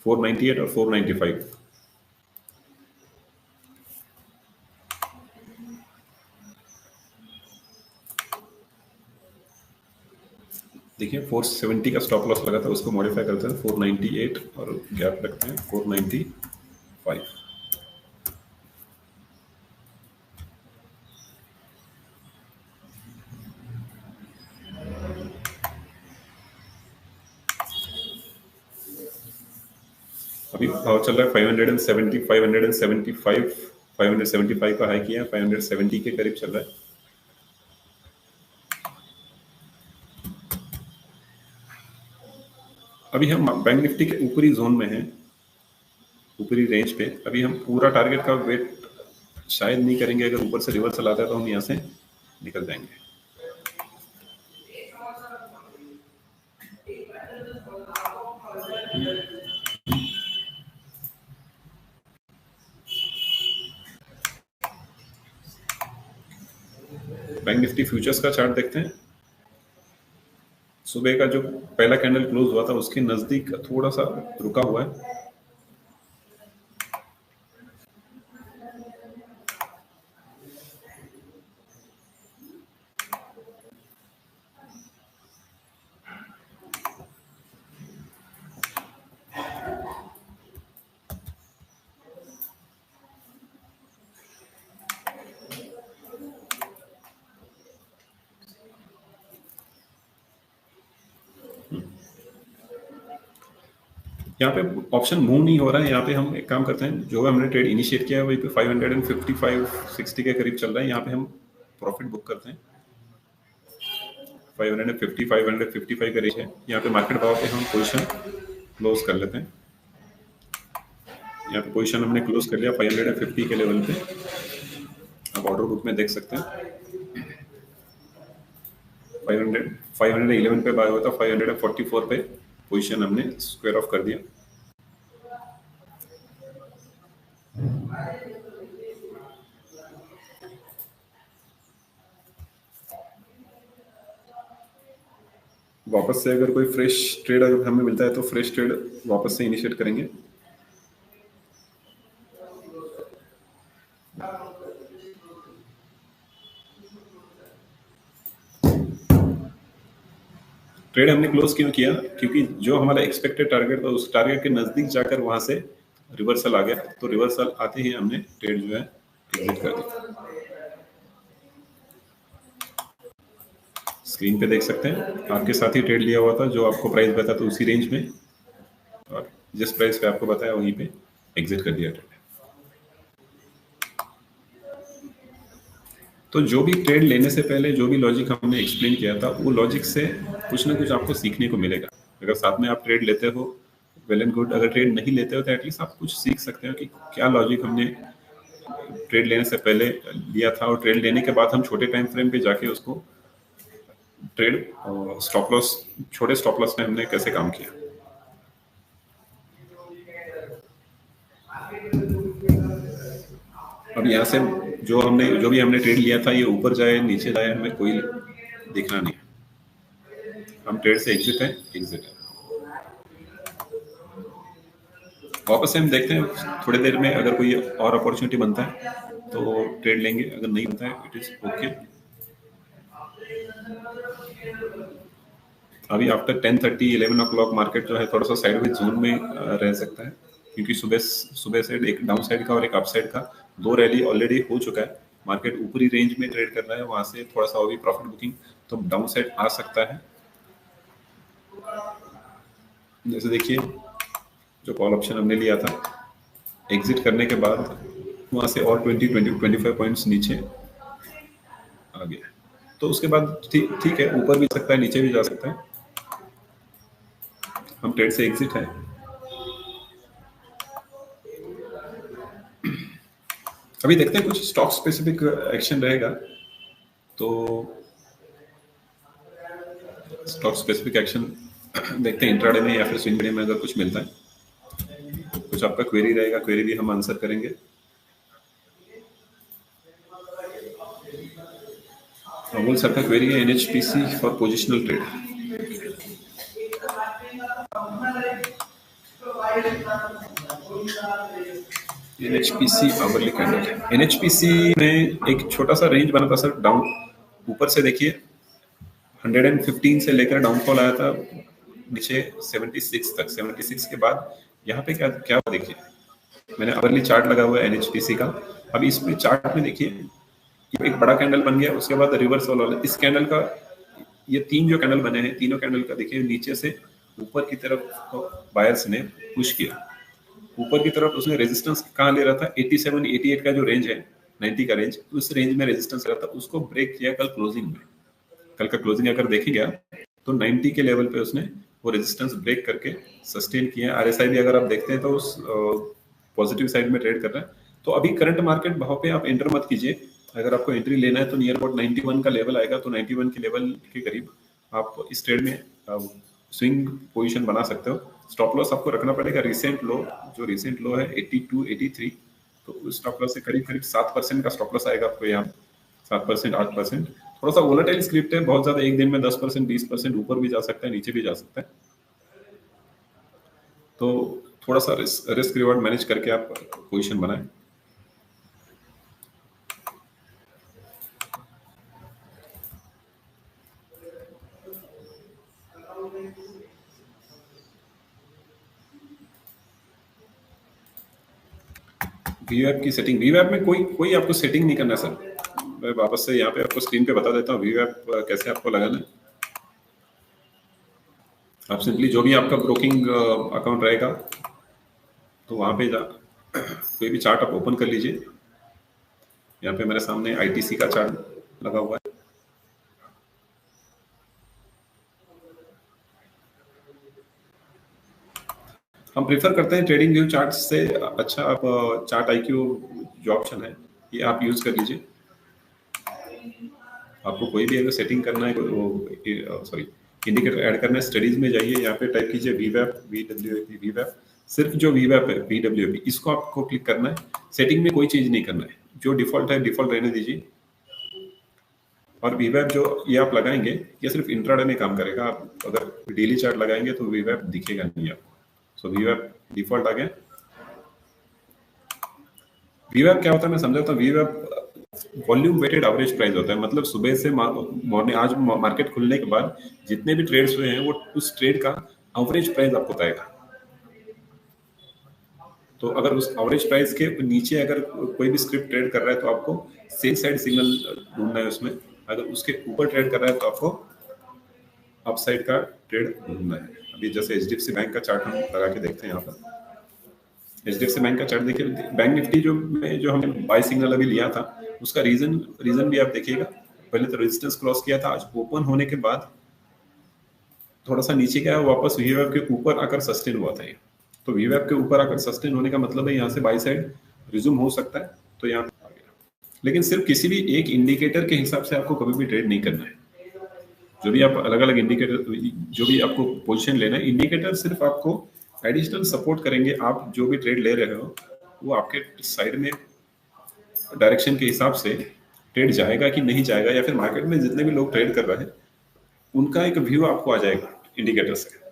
498 और 495। देखिए 470 का स्टॉप लॉस लगा था, उसको मॉडिफाई करते हैं 498 और गैप रखते हैं 495। अभी भाव चल रहा है 570, 575, 575 का हाई किया है, 570 के करीब चल रहा है। अभी हम बैंक निफ्टी के ऊपरी जोन में हैं, ऊपरी रेंज पे। अभी हम पूरा टारगेट का वेट शायद नहीं करेंगे। अगर ऊपर से रिवर्सल आता है तो हम यहाँ से निकल जाएंगे। बैंक निफ्टी फ्यूचर्स का चार्ट देखते हैं। सुबह का जो पहला कैंडल क्लोज हुआ था उसके नजदीक थोड़ा सा रुका हुआ है। यहाँ पे ऑप्शन मूव नहीं हो रहा है। यहाँ पे हम एक काम करते हैं, जो हमने ट्रेड इनिशिएट किया है वही पे 555 60 के करीब चल रहा है। यहाँ पे हम प्रॉफिट बुक करते हैं। 550 555 का रेंज है। यहाँ पे मार्केट भाव पे हम पोजीशन क्लोज कर लेते हैं। यहाँ पे पोजीशन हमने क्लोज कर लिया 550 के लेवल पे। आप ऑर्डर बुक में देख सकते हैं 511 पे बाय हुआ था, 544 पे पोजीशन हमने स्क्वायर ऑफ कर दिया। वापस से अगर कोई फ्रेश ट्रेड अगर हमें मिलता है तो फ्रेश ट्रेड वापस से इनिशिएट करेंगे। ट्रेड हमने क्लोज क्यों किया? क्योंकि जो हमारा एक्सपेक्टेड टारगेट था उस टारगेट के नजदीक जाकर वहां से रिवर्सल आ गया, तो रिवर्सल आते ही हमने ट्रेड जो है एग्जिट कर दिया। स्क्रीन पे देख सकते हैं आपके साथ ही ट्रेड लिया हुआ था, जो आपको प्राइस बताया था उसी रेंज में, और जिस प्राइस पे आपको बताया वहीं पे एग्जिट कर दिया ट्रेड। तो जो भी ट्रेड लेने से पहले जो भी लॉजिक हमने एक्सप्लेन किया था, वो लॉजिक से कुछ ना कुछ आपको सीखने को मिलेगा। अगर साथ में आप ट्रेड लेते हो वेल एंड गुड, अगर ट्रेड नहीं लेते हो तो एटलीस्ट आप कुछ सीख सकते हो कि क्या लॉजिक हमने ट्रेड लेने से पहले लिया था, और ट्रेड लेने के बाद हम छोटे टाइम फ्रेम पे जाके उसको ट्रेड स्टॉप लॉस, छोटे स्टॉप लॉस में हमने कैसे काम किया। अब यहाँ से जो भी हमने ट्रेड लिया था, ये ऊपर जाए नीचे जाए हमें कोई देखना नहीं। हम ट्रेड से एग्जिट है। वापस से हम देखते हैं थोड़ी देर में, अगर कोई और अपॉर्चुनिटी बनता है तो ट्रेड लेंगे, अगर नहीं बनता है इट इज ओके। अभी आफ्टर 10:30 11 o'clock मार्केट जो है थोड़ा सा साइडवेज जोन में रह सकता है, क्योंकि सुबह से एक डाउन साइड का और एक अप साइड का दो रैली ऑलरेडी हो चुका है। मार्केट ऊपरी रेंज में ट्रेड कर रहा है, वहां से थोड़ा सा और भी प्रॉफिट बुकिंग तो डाउन साइड आ सकता है। जैसे देखिए जो कॉल ऑप्शन हमने लिया था, एग्जिट करने के बाद वहां से और 25 पॉइंट्स नीचे आ गया, तो उसके बाद ठीक है, ऊपर भी जा सकता है, नीचे भी जा सकता है। हम ट्रेड से एग्जिट है। अभी देखते हैं कुछ स्टॉक स्पेसिफिक एक्शन रहेगा, तो स्टॉक स्पेसिफिक एक्शन देखते हैं इंट्राडे में या फिर स्विंग डे में अगर कुछ मिलता है। कुछ आपका क्वेरी रहेगा, क्वेरी भी हम आंसर करेंगे। अमूल सर का क्वेरी है NHPC for positional trade. NHPC hourly candle, NHPC में एक छोटा सा रेंज बना था सर, डाउन ऊपर से देखिए 115 से लेकर डाउनफॉल आया था नीचे 76 तक। 76 के बाद यहाँ पे क्या क्या देखिए, मैंने आवरली चार्ट लगा हुआ है एनएचपीसी का। अभी इसमें चार्ट में देखिए एक बड़ा कैंडल बन गया, उसके बाद रिवर्सल वाला इस कैंडल का, ये तीन जो कैंडल बने हैं, तीनों कैंडल का देखिए नीचे से ऊपर की तरफ बायर्स ने पुश किया, ऊपर की तरफ उसने रेजिस्टेंस कहाँ ले रहा था, 87 88 का जो रेंज है, 90 का रेंज, उस रेंज में रेजिस्टेंस रहा था, उसको ब्रेक किया कल क्लोजिंग में। कल का क्लोजिंग अगर देखेंगे आप तो 90 के लेवल पे उसने वो रेजिस्टेंस ब्रेक करके सस्टेन किया। आरएसआई भी अगर आप देखते हैं तो उस पॉजिटिव साइड में ट्रेड कर रहा है। तो अभी करंट मार्केट भाव पे आप एंटर मत कीजिए, अगर आपको एंट्री लेना है तो नियर अबाउट 91 का लेवल आएगा, तो 91 के लेवल के करीब आप इस ट्रेड में स्विंग पोजीशन बना सकते हो। स्टॉप लॉस आपको रखना पड़ेगा रिसेंट लो, जो रिसेंट लो है 82 83, तो उस स्टॉप लॉस से करीब करीब 7% का स्टॉप लॉस आएगा आपको यहाँ, 7% 8%। थोड़ा सा वोलेटाइल स्क्रिप्ट है, बहुत ज्यादा एक दिन में 10% 20% ऊपर भी जा सकता है, नीचे भी जा सकता है, तो थोड़ा सा रिस्क रिवॉर्ड मैनेज करके आप पोजीशन बनाएं। वीवैप की सेटिंग, वीवैप में कोई आपको सेटिंग नहीं करना है सर। मैं वापस से यहाँ पे आपको स्क्रीन पे बता देता हूँ वीवैप कैसे आपको लगाना है। आप सिंपली जो भी आपका ब्रोकिंग अकाउंट रहेगा तो वहाँ पे कोई भी चार्ट आप ओपन कर लीजिए। यहाँ पे मेरे सामने आईटीसी का चार्ट लगा हुआ है, हम प्रेफर करते हैं ट्रेडिंग व्यू चार्ट से अच्छा आप चार्ट आईक्यू जो ऑप्शन है ये आप यूज कर लीजिए। आपको कोई भी अगर सेटिंग करना है, सॉरी इंडिकेटर ऐड करना है, स्टडीज में जाइए, यहाँ पे टाइप कीजिए वीवैप VWAP वीवैप, सिर्फ जो वीवैप है VWAP इसको आपको क्लिक करना है। सेटिंग में कोई चीज नहीं करना है, जो डिफॉल्ट है डिफॉल्ट रहने दीजिए। और वीवैप जो ये आप लगाएंगे ये सिर्फ इंट्राडे में काम करेगा, आप अगर डेली चार्ट लगाएंगे तो वीवैप दिखेगा नहीं आपको। सो वीवैप डिफॉल्ट आ गया। वीवैप क्या होता है मैं समझाता हूँ। वीवैप वॉल्यूम वेटेड एवरेज प्राइस होता है, मतलब सुबह से मॉर्निंग, आज मार्केट खुलने के बाद जितने भी ट्रेड्स हुए हैं वो उस ट्रेड का एवरेज प्राइस आपको बताएगा। तो अगर उस एवरेज प्राइस के नीचे अगर कोई भी स्क्रिप्ट ट्रेड कर रहा है तो आपको सेल साइड सिग्नल ढूंढना है उसमें, अगर उसके ऊपर ट्रेड कर रहा है तो आपको अप साइड का ट्रेड ढूंढना है। अभी जैसे एचडीएफसी बैंक का चार्ट हम लगा के देखते हैं। यहाँ पर एचडीएफसी बैंक का चार्ट देखिए, बैंक निफ्टी जो हमने बाय सिग्नल अभी लिया था उसका रीजन भी आप देखिएगा। पहले तो रेजिस्टेंस क्रॉस किया था, आज ओपन होने के बाद थोड़ा सा नीचे गया, वापस वीवैप के ऊपर आकर सस्टेन हुआ था ये। तो वीवैप के ऊपर आकर सस्टेन होने का मतलब है यहाँ से बाई साइड रिज्यूम हो सकता है, तो यहाँ आ गया। लेकिन सिर्फ किसी भी एक इंडिकेटर के हिसाब से आपको कभी भी ट्रेड नहीं करना है। जो भी आप अलग अलग इंडिकेटर, जो भी आपको पोजीशन लेना है, इंडिकेटर सिर्फ आपको एडिशनल सपोर्ट करेंगे। आप जो भी ट्रेड ले रहे हो वो आपके साइड में डायरेक्शन के हिसाब से ट्रेड जाएगा कि नहीं जाएगा, या फिर मार्केट में जितने भी लोग ट्रेड कर रहे हैं उनका एक व्यू आपको आ जाएगा इंडिकेटर से।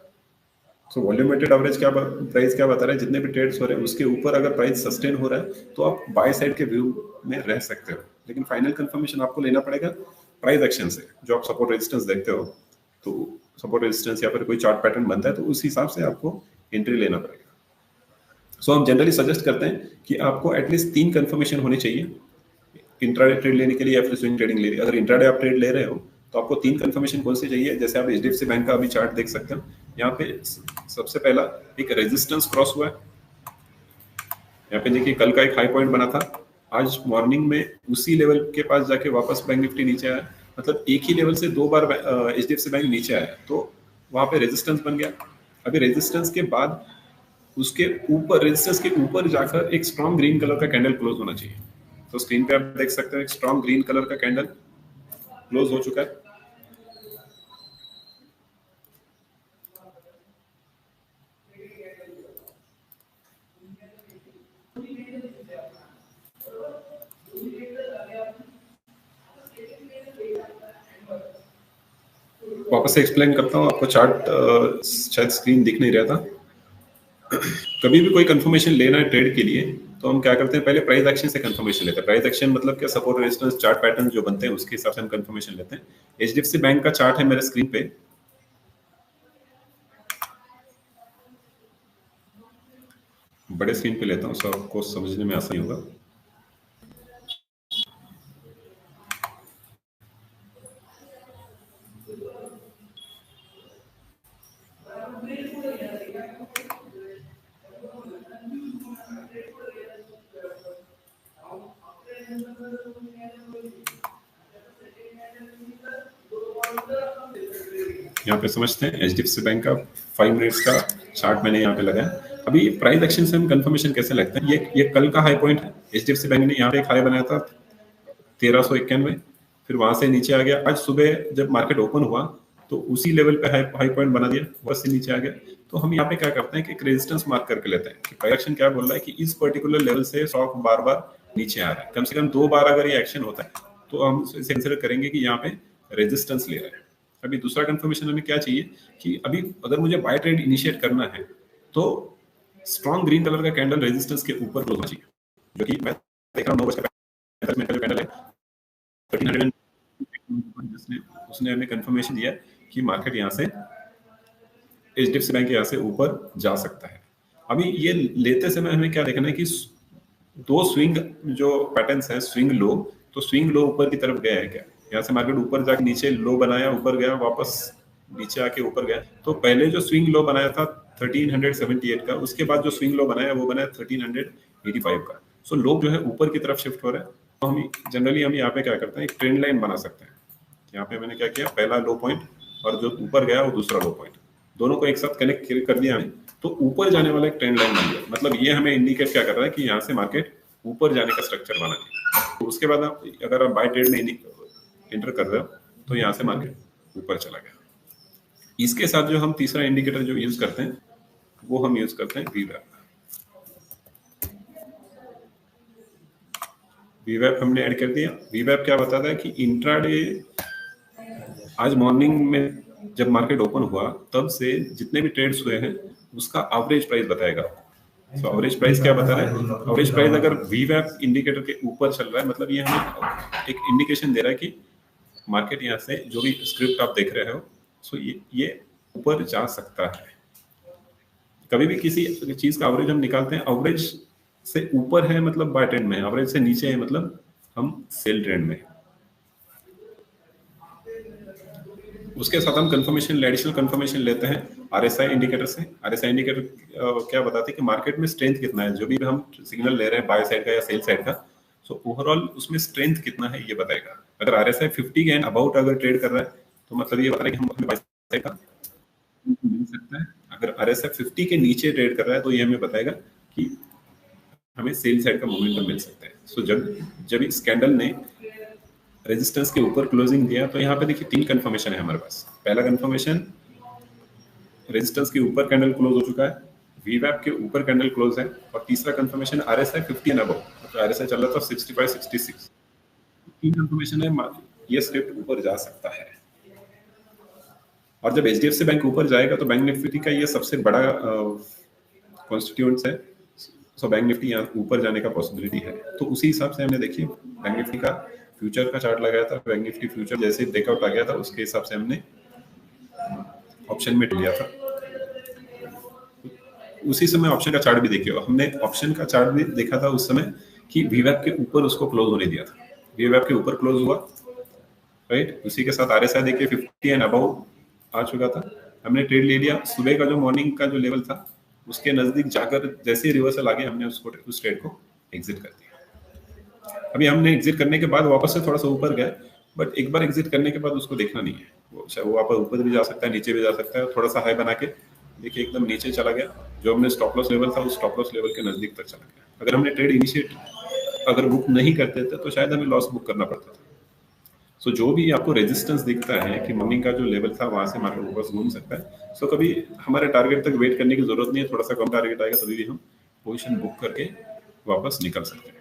सो वॉल्यूम वेटेड एवरेज क्या प्राइस क्या बता रहा है, जितने भी ट्रेड्स हो रहे हैं उसके ऊपर अगर प्राइस सस्टेन हो रहा है तो आप बाय साइड के व्यू में रह सकते हो। लेकिन फाइनल कंफर्मेशन आपको लेना पड़ेगा प्राइस एक्शन से। जो आप सपोर्ट रेजिस्टेंस देखते हो तो सपोर्ट रेजिस्टेंस या फिर कोई चार्ट पैटर्न बनता है तो उस हिसाब से आपको एंट्री लेना पड़ेगा। सो हम जनरली सजेस्ट करते हैं कि आपको एटलीस्ट 3 कंफर्मेशन होनी चाहिए। इंट्राडे ट्रेड लेने के लिए या फिर स्विंग ट्रेडिंग ले रही है। अगर इंट्राडे आप ट्रेड ले रहे हो तो आपको 3 कंफर्मेशन कौन सी चाहिए? जैसे आप एचडीएफसी बैंक का अभी चार्ट देख सकते हो, यहाँ पे सबसे पहला एक रेजिस्टेंस क्रॉस हुआ है। यहाँ पे देखिए कल का एक हाई पॉइंट बना था, आज मॉर्निंग में उसी लेवल के पास जाके वापस बैंक निफ्टी नीचे आया, मतलब एक ही लेवल से 2 बार एचडीएफसी बैंक नीचे आया, तो वहां पे रेजिस्टेंस बन गया। अभी रेजिस्टेंस के बाद उसके ऊपर, रेजिस्टेंस के ऊपर जाकर एक स्ट्रॉन्ग ग्रीन कलर का कैंडल क्लोज होना चाहिए। तो स्क्रीन पे आप देख सकते हैं एक स्ट्रॉन्ग ग्रीन कलर का कैंडल क्लोज हो चुका है। वापस से एक्सप्लेन करता हूँ आपको, चार्ट शायद स्क्रीन दिख नहीं रहा था। कभी भी कोई कंफर्मेशन लेना है ट्रेड के लिए तो हम क्या करते हैं, पहले प्राइस एक्शन से कंफर्मेशन लेते हैं। प्राइस एक्शन मतलब क्या, सपोर्ट रेजिस्टेंस चार्ट पैटर्न जो बनते हैं उसके हिसाब से हम कंफर्मेशन लेते हैं। एचडीएफसी बैंक का चार्ट है मेरे स्क्रीन पे, बड़े स्क्रीन पे लेता हूँ सो आपको समझने में आसानी होगा। यहाँ पे समझते हैं एचडीएफसी बैंक का 5 मिनट्स का चार्ट मैंने यहाँ पे लगाया। अभी प्राइस एक्शन से हम कंफर्मेशन कैसे लगते हैं, ये कल का हाई पॉइंट है। एचडीएफसी बैंक ने यहाँ पे एक हाई बनाया था 1391, फिर वहां से नीचे आ गया। आज सुबह जब मार्केट ओपन हुआ तो उसी लेवल पे हाई पॉइंट बना दिया, बस से नीचे आ गया। तो हम यहाँ पे क्या करते हैं कि एक रेजिस्टेंस मार्क करके लेते हैं कि प्राइस एक्शन क्या बोल रहा है कि इस पर्टिकुलर लेवल से स्टॉक बार बार नीचे आ रहा है। कम से कम 2 बार अगर ये एक्शन होता है तो हम इसे कंसिडर करेंगे कि यहाँ पे रेजिस्टेंस ले रहा है। अभी दूसरा कंफर्मेशन हमें क्या चाहिए कि अभी अगर मुझे बाय ट्रेड इनिशिएट करना है तो स्ट्रॉन्ग ग्रीन कलर का कैंडल रेजिस्टेंस के ऊपर क्लोज होना चाहिए, जो कि मैं देख रहा हूँ 9:45 मिनट का जो कैंडल है 1300, उसने हमें कंफर्मेशन दिया कि मार्केट यहाँ से एचडीएफसी बैंक यहाँ से ऊपर जा सकता है। अभी ये लेते समय हमें क्या देखना है कि 2 स्विंग जो पैटर्न्स हैं, स्विंग लो, तो स्विंग लो ऊपर की तरफ गया है क्या, यहाँ से मार्केट ऊपर जाके नीचे लो बनाया, ऊपर गया, वापस नीचे आके ऊपर गया। तो पहले जो स्विंग लो बनाया था 1378 का, उसके बाद जो स्विंग लो बनाया वो बनाया 1385 का। सो लो जो है ऊपर की तरफ शिफ्ट हो रहा है। तो हम जनरली हम यहाँ पे क्या करते हैं, एक ट्रेंड लाइन बना सकते हैं। यहाँ पे मैंने क्या किया, पहला लो पॉइंट और जो ऊपर गया वो दूसरा लो पॉइंट, दोनों को एक साथ कनेक्ट कर दिया हमें, तो ऊपर जाने वाला एक ट्रेंड लाइन बन गया। मतलब ये हमें इंडिकेट क्या कर रहा है कि यहाँ से मार्केट ऊपर जाने का स्ट्रक्चर बना है। तो उसके बाद आप अगर आप बाय ट्रेड में एंटर कर रहे हो तो यहाँ से मार्केट ऊपर चला गया। इसके साथ जो हम तीसरा इंडिकेटर जो यूज करते हैं वो हम यूज करते हैं वीवैप। वीवैप हमने ऐड कर दिया। वीवैप क्या बताता है कि इंट्राडे आज मॉर्निंग में जब मार्केट ओपन हुआ तब से जितने भी ट्रेड्स हुए हैं उसका एवरेज प्राइस बताएगा। तो एवरेज प्राइस क्या बता रहा है, एवरेज प्राइस अगर वीवैप इंडिकेटर के ऊपर चल रहा है मतलब ये हमें एक इंडिकेशन दे रहा है कि मार्केट यहाँ से जो भी स्क्रिप्ट आप देख रहे हो सो ये ऊपर जा सकता है। कभी भी किसी चीज का एवरेज हम निकालते हैं, एवरेज से ऊपर है मतलब बाय ट्रेंड में, एवरेज से नीचे है मतलब हम सेल ट्रेंड में। उसके साथ हम कंफर्मेशन, एडिशनल कंफर्मेशन लेते हैं आरएसआई इंडिकेटर से। आरएसआई इंडिकेटर क्या बताते हैं कि मार्केट में स्ट्रेंथ कितना है, जो भी हम सिग्नल ले रहे हैं बाय साइड का या सेल साइड का, सो ओवरऑल उसमें स्ट्रेंथ कितना है ये बताएगा। अगर आरएसआई 50 के एंड अबाउट अगर ट्रेड कर रहा है तो मतलब ये बता रहा है कि हम अपने बाय साइड का मिल सकता है। अगर आरएसआई 50 के नीचे ट्रेड कर रहा है तो ये हमें बताएगा कि हमें सेल साइड का मोमेंटम मिल सकता है। सो जब इस कैंडल ने रेजिस्टेंस के ऊपर क्लोजिंग दिया तो यहाँ पे देखिए 3 कंफर्मेशन है हमारे पास। पहला कंफर्मेशन रेजिस्टेंस के ऊपर कैंडल क्लोज हो चुका है, वीवैप के ऊपर कैंडल क्लोज है, और तीसरा कंफर्मेशन आरएसआई 50 एंड अबव, तो आरएसआई चल रहा था 65 66। 3 कंफर्मेशन है, ये स्क्रिप्ट ऊपर जा सकता है। और जब एचडीएफसी बैंक ऊपर जाएगा तो बैंक निफ्टी का ये सबसे बड़ा कॉन्स्टिट्यूएंट्स है, सो बैंक निफ्टी यहाँ ऊपर जाने का पॉसिबिलिटी है। तो उसी हिसाब से हमने देखिए बैंक निफ्टी का फ्यूचर का चार्ट लगाया था। बैंक निफ्टी फ्यूचर जैसे ब्रेकआउट आ गया था उसके हिसाब से हमने ऑप्शन में लिया था। उसी समय ऑप्शन का चार्ट भी देखिए, हमने ऑप्शन का चार्ट भी देखा था उस समय कि वीवैप के ऊपर उसको क्लोज होने दिया था। वीवैप के ऊपर क्लोज हुआ, राइट। उसी के साथ RSI देखिए 50 एंड अबव आ चुका था, हमने ट्रेड ले लिया। सुबह का जो मॉर्निंग का जो लेवल था उसके नजदीक जाकर जैसे ही रिवर्सल आ गया हमने उस ट्रेड को एग्जिट कर दिया। अभी हमने एग्जिट करने के बाद वापस से थोड़ा सा ऊपर गया, बट एक बार एग्जिट करने के बाद उसको देखना नहीं है, वो वापस ऊपर भी जा सकता है, नीचे भी जा सकता है। थोड़ा सा हाई बना के देखिए एकदम नीचे चला गया, जो हमने स्टॉप लॉस लेवल था उस स्टॉप लॉस लेवल के नजदीक तक चला गया। अगर हमने ट्रेड इनिशिएट अगर बुक नहीं करते थे तो शायद हमें लॉस बुक करना पड़ता था। सो जो भी आपको रेजिस्टेंस दिखता है कि मॉर्निंग का जो लेवल था वहां से मार्केट वापस घूम सकता है, सो कभी हमारे टारगेट तक वेट करने की जरूरत नहीं है। थोड़ा सा कम टारगेट आएगा तभी भी हम पोजीशन बुक करके वापस निकल सकते हैं।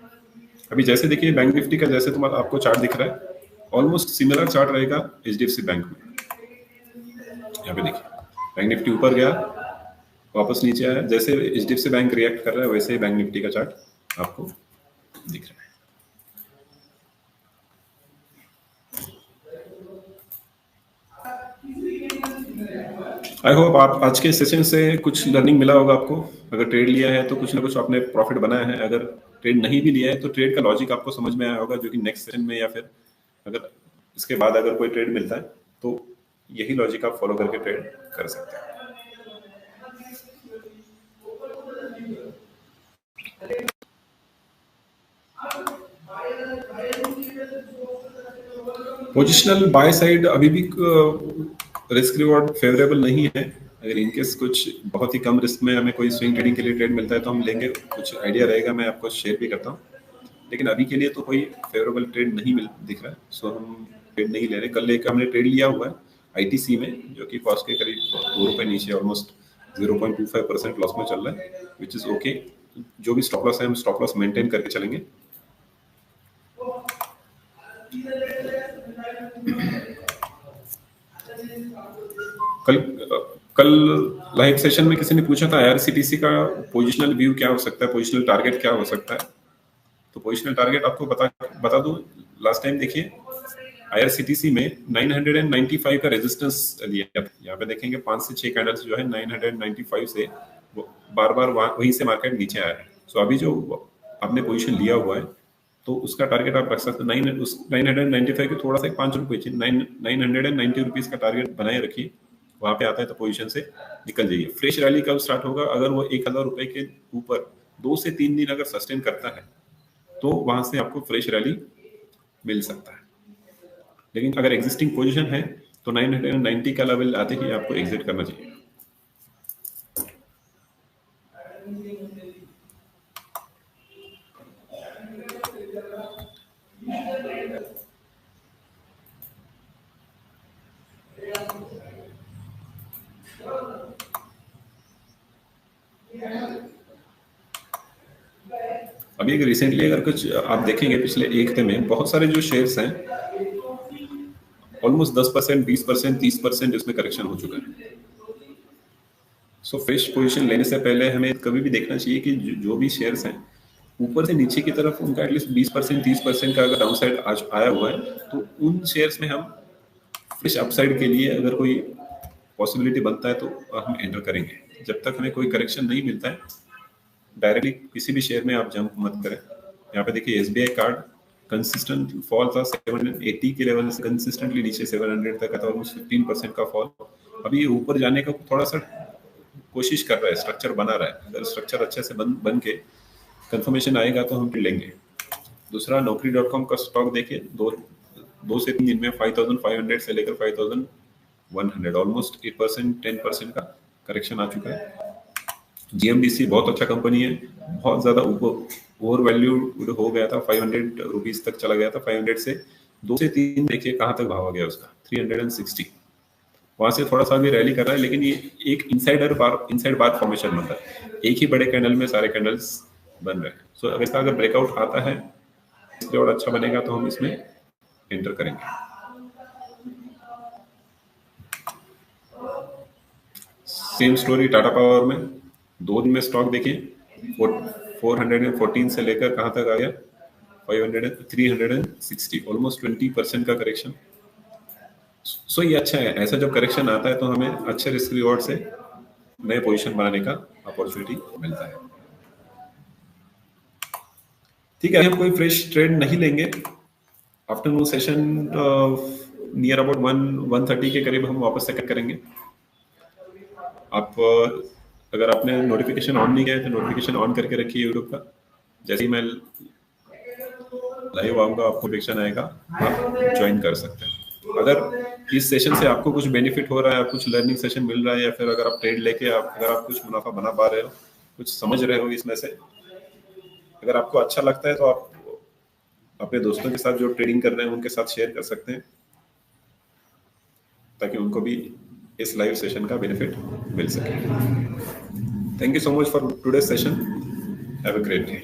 अभी जैसे देखिए बैंक निफ्टी का जैसे तुम्हारा आपको चार्ट दिख रहा है, ऑलमोस्ट सिमिलर चार्ट रहेगा HDFC बैंक में। यहाँ पे देखिए बैंक निफ्टी ऊपर गया, वापस नीचे आया, जैसे HDFC बैंक रिएक्ट कर रहा है वैसे ही बैंक निफ्टी का चार्ट आपको दिख रहा है। आई होप आप आज के सेशन से कुछ लर्निंग मिला होगा आपको। अगर ट्रेड लिया है तो कुछ ना कुछ आपने प्रॉफिट बनाया है, अगर ट्रेड नहीं भी लिया है तो ट्रेड का लॉजिक आपको समझ में आया होगा, जो कि नेक्स्ट सेशन में या फिर अगर इसके बाद अगर कोई ट्रेड मिलता है तो यही लॉजिक आप फॉलो करके ट्रेड कर सकते हैं। पोजिशनल बाय साइड अभी भी रिस्क रिवॉर्ड फेवरेबल नहीं है। अगर इनकेस कुछ बहुत ही कम रिस्क में हमें कोई स्विंग ट्रेडिंग के लिए ट्रेड मिलता है तो हम लेंगे, कुछ आइडिया रहेगा, मैं आपको शेयर भी करता हूँ। लेकिन अभी के लिए तो कोई फेवरेबल ट्रेड नहीं दिख रहा है, सो हम ट्रेड नहीं ले रहे। कल एक हमने ट्रेड लिया हुआ है ITC में, जो कि कॉस्ट के करीब ₹2 नीचे, ऑलमोस्ट 0.25% लॉस में चल रहा है, विच इज ओके। जो भी स्टॉप लॉस है हम स्टॉप लॉस मेंटेन करके चलेंगे। कल लाइव सेशन में किसी ने पूछा था IRCTC का पोजिशनल व्यू क्या हो सकता है, पोजिशनल टारगेट क्या हो सकता है। तो पोजिशनल टारगेट आपको बता दूं, लास्ट टाइम देखिए IRCTC में 995 का रेजिस्टेंस लिया था। यहाँ पे देखेंगे 5 से 6 कैंडल्स जो है 995 से बार बार वहीं से मार्केट नीचे आया है। सो अभी जो आपने पोजीशन लिया हुआ है तो उसका टारगेट आप रख सकते हैं 995 के थोड़ा सा 5 रुपए 990 रुपीज का टारगेट बनाए रखिए। वहां पे आता है तो पोजीशन से निकल जाइए। फ्रेश रैली कब स्टार्ट होगा, अगर वो 1000 रुपए के ऊपर 2 से 3 दिन अगर सस्टेन करता है तो वहां से आपको फ्रेश रैली मिल सकता है। लेकिन अगर एग्जिस्टिंग पोजीशन है तो 990 का लेवल आते ही आपको एग्जिट करना चाहिए। अभी अगर रिसेंटली अगर कुछ आप देखेंगे पिछले एक हफ्ते में बहुत सारे जो शेयर्स हैं ऑलमोस्ट 10%, 20%, 30% इसमें करेक्शन हो चुका है। सो फ्रेश पोजीशन लेने से पहले हमें कभी भी देखना चाहिए कि जो भी शेयर्स हैं ऊपर से नीचे की तरफ उनका एटलीस्ट 20%, 30% का अगर डाउन साइड आज आया हुआ है तो उन शेयर्स में हम फ्रेश अपसाइड के लिए अगर कोई पॉसिबिलिटी बनता है तो हम एंटर करेंगे। जब तक हमें कोई करेक्शन नहीं मिलता है डायरेक्टली किसी भी शेयर में आप जंप मत करें। यहाँ पे देखिए SBI कार्ड कंसिस्टेंट फॉल था 780 के लेवल से कंसिस्टेंटली नीचे 700 तक था, ऑलमोस्ट 15% का फॉल। अभी ऊपर जाने का थोड़ा सा कोशिश कर रहा है, स्ट्रक्चर बना रहा है। अगर स्ट्रक्चर अच्छे से बन के कंफर्मेशन आएगा तो हम फिर लेंगे। दूसरा Naukri.com का स्टॉक देखिए, दो से 3 दिन में 5500 से लेकर 5100 ऑलमोस्ट 8%, 10% का करेक्शन आ चुका है। GMDC बहुत अच्छा कंपनी है, बहुत ज्यादा ओवर वैल्यूड हो गया था, 500 रुपीज तक चला गया था। 500 से 2 से 3 देखिए कहां तक भाव आ गया उसका, 360। वहां से थोड़ा सा भी रैली कर रहा है, लेकिन ये एक इनसाइड बार फॉर्मेशन बनता है। एक ही बड़े कैंडल में सारे कैंडल्स बन रहे हैं। सो अगर इसका अगर ब्रेकआउट आता है इसलिए और अच्छा बनेगा तो हम इसमें एंटर करेंगे। सेम स्टोरी टाटा पावर में 2 दिन में स्टॉक देखिए 414 से लेकर कहां तक आ गया 360, ऑलमोस्ट 20% का करेक्शन। सो ये अच्छा है, ऐसा जब करेक्शन आता है तो हमें अच्छे रिस्क रिवॉर्ड से नए पोजीशन बनाने का अपॉर्चुनिटी मिलता है। ठीक है, हम कोई फ्रेश ट्रेड नहीं लेंगे, आफ्टरनून सेशन नियर अबाउट 1:30 के करीब हम वापस से करेंगे। आप अगर आपने नोटिफिकेशन ऑन नहीं किया है तो नोटिफिकेशन ऑन करके रखिए यूट्यूब का। जैसे ही मैं लाइव आऊँगा आपको नोटिफिकेशन आएगा, आप ज्वाइन कर सकते हैं। अगर इस सेशन से आपको कुछ बेनिफिट हो रहा है, कुछ लर्निंग सेशन मिल रहा है, या फिर अगर आप ट्रेड लेके अगर आप कुछ मुनाफा बना पा रहे हो, कुछ समझ रहे हो इसमें से, अगर आपको अच्छा लगता है तो आप अपने दोस्तों के साथ जो ट्रेडिंग कर रहे हैं उनके साथ शेयर कर सकते हैं, ताकि उनको भी इस लाइव सेशन का बेनिफिट मिल सके। Thank you so much for today's session. Have a great day.